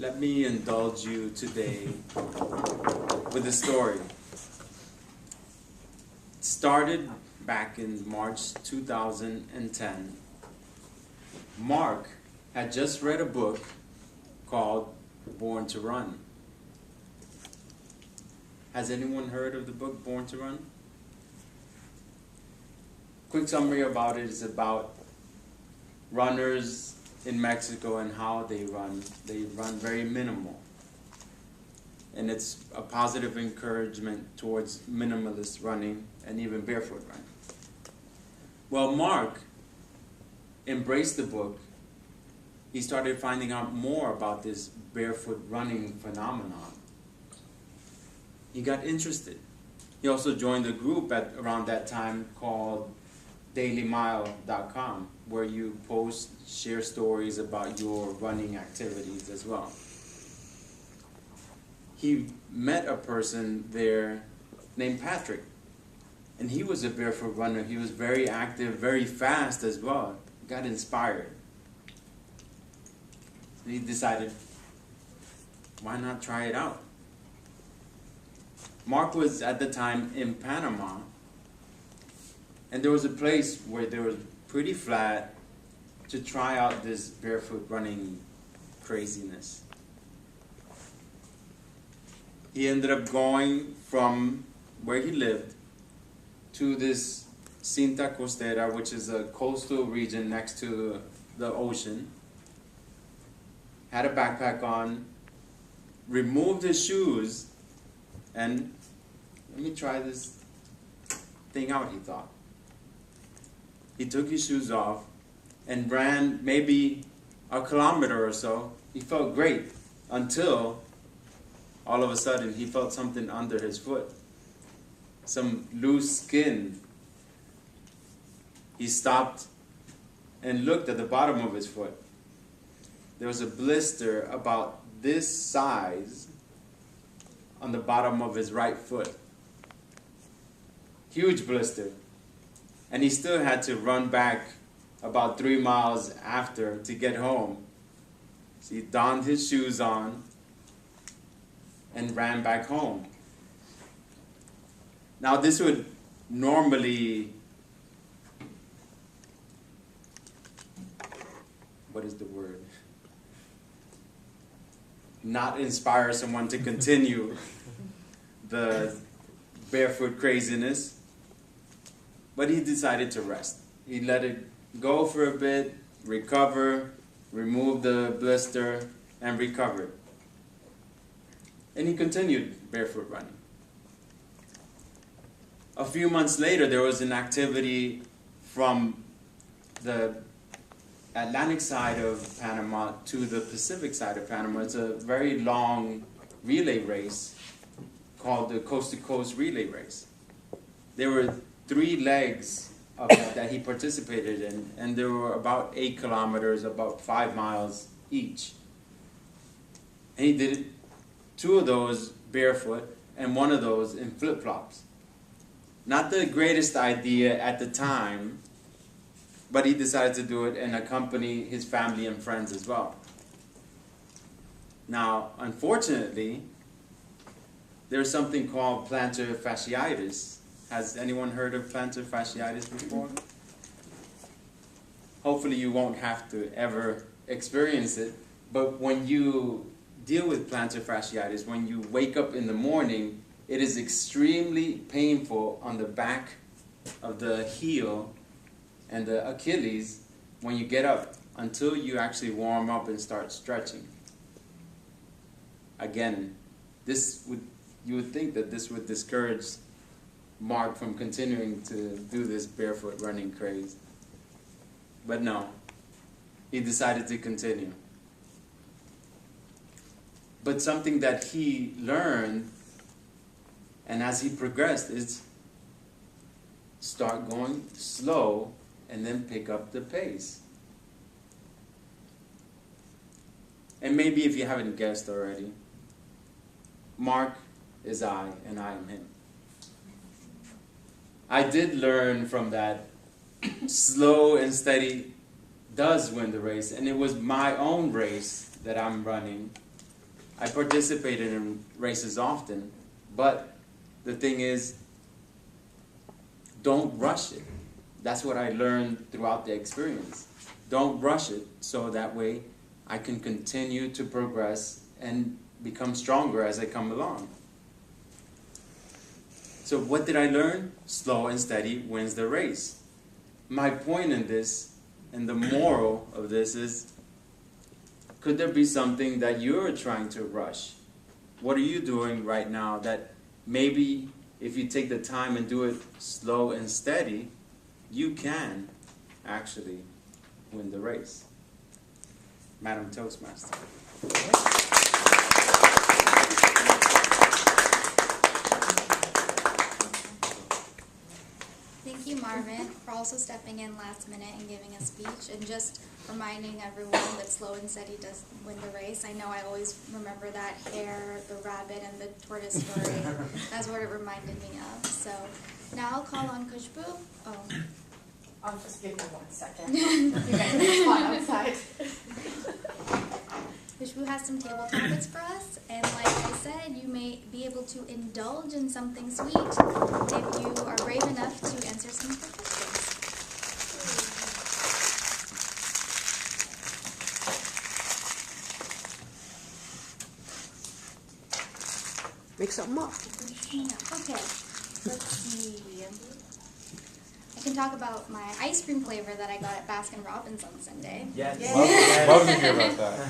Let me indulge you today with a story. It started back in March 2010. Mark had just read a book called Born to Run. Has anyone heard of the book Born to Run? Quick summary about it is about runners in Mexico and how they run. They run very minimal. And it's a positive encouragement towards minimalist running and even barefoot running. Well, Mark embraced the book. He started finding out more about this barefoot running phenomenon. He got interested. He also joined a group at around that time called dailymile.com, where you post, share stories about your running activities as well. He met a person there named Patrick, and he was a barefoot runner. He was very active, very fast as well. Got inspired. And he decided, why not try it out? Mark was at the time in Panama, and there was a place where there was pretty flat to try out this barefoot running craziness. He ended up going from where he lived to this Cinta Costera, which is a coastal region next to the ocean. Had a backpack on, removed his shoes, and let me try this thing out, he thought. He took his shoes off and ran maybe a kilometer or so. He felt great until all of a sudden he felt something under his foot. Some loose skin. He stopped and looked at the bottom of his foot. There was a blister about this size on the bottom of his right foot. Huge blister. And he still had to run back about 3 miles after to get home. So he donned his shoes on and ran back home. Now this would normally, what is the word? Not inspire someone to continue the barefoot craziness. But he decided to rest. He let it go for a bit, recover, remove the blister, and recover. And he continued barefoot running. A few months later, there was an activity from the Atlantic side of Panama to the Pacific side of Panama. It's a very long relay race called the Coast to Coast Relay Race. There were 3 legs of that he participated in, and there were about 8 kilometers, about 5 miles each. And he did 2 of those barefoot and 1 of those in flip-flops. Not the greatest idea at the time, but he decided to do it and accompany his family and friends as well. Now, unfortunately, there's something called plantar fasciitis. Has anyone heard of plantar fasciitis before? Hopefully you won't have to ever experience it, but when you deal with plantar fasciitis, when you wake up in the morning, it is extremely painful on the back of the heel and the Achilles when you get up until you actually warm up and start stretching. Again, you would think that this would discourage Mark from continuing to do this barefoot running craze. But no, he decided to continue. But something that he learned, and as he progressed, is start going slow and then pick up the pace. And maybe if you haven't guessed already, Mark is I and I am him. I did learn from that slow and steady does win the race, and it was my own race that I'm running. I participated in races often, but the thing is, don't rush it. That's what I learned throughout the experience. Don't rush it, so that way I can continue to progress and become stronger as I come along. So what did I learn? Slow and steady wins the race. My point in this, and the moral of this is, could there be something that you're trying to rush? What are you doing right now that maybe if you take the time and do it slow and steady, you can actually win the race? Madam Toastmaster. Thank you, Marvin, for also stepping in last minute and giving a speech and just reminding everyone that slow and steady does win the race. I know I always remember that hare, the rabbit, and the tortoise story. That's what it reminded me of. So now I'll call on Kushbu. Oh. Just give me 1 second. You guys are spot outside. Kushbu has some table topics for us, and like I said, you may be able to indulge in something sweet if you are brave enough to answer some of the questions. Make something up. Okay, let's see. I can talk about my ice cream flavor that I got at Baskin-Robbins on Sunday. Yes. Love to hear about that.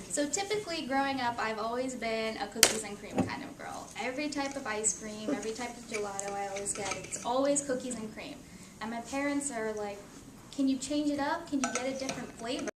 So typically growing up, I've always been a cookies and cream kind of girl. Every type of ice cream, every type of gelato I always get, it's always cookies and cream. And my parents are like, can you change it up? Can you get a different flavor?